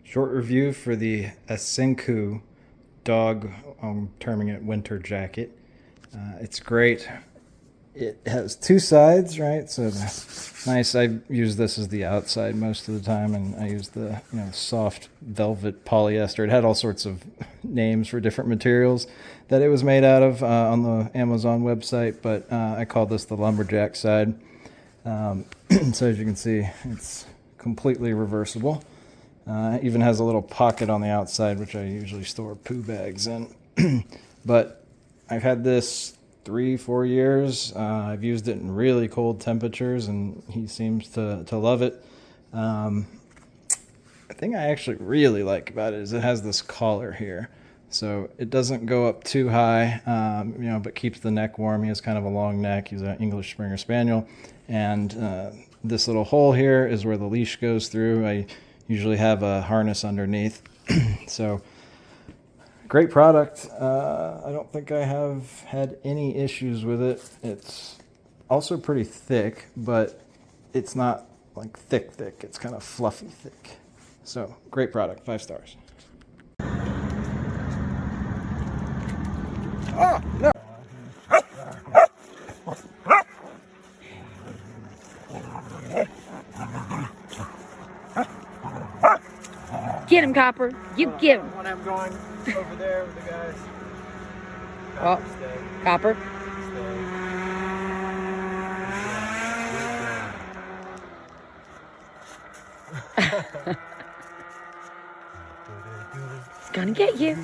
Short review for the ASENKU dog, I'm terming it winter jacket. It's great. It has two sides, right? So nice. I use this as the outside most of the time, and I use the soft velvet polyester. It had all sorts of names for different materials that it was made out of on the Amazon website, but I call this the lumberjack side. So as you can see, it's completely reversible. It even has a little pocket on the outside, which I usually store poo bags in. But I've had this 3-4 years. I've used it in really cold temperatures, and he seems to love it. The thing I actually really like about it is it has this collar here. So it doesn't go up too high, but keeps the neck warm. He has kind of a long neck. He's an English Springer Spaniel. And this little hole here is where the leash goes through. I usually have a harness underneath. So great product. I don't think I have had any issues with it. It's also pretty thick, but it's not like thick. It's kind of fluffy thick. So great product, 5 stars. Oh, no. Get him, Copper. You get him. When I'm going over there with the guys. Oh, Copper. He's gonna get you.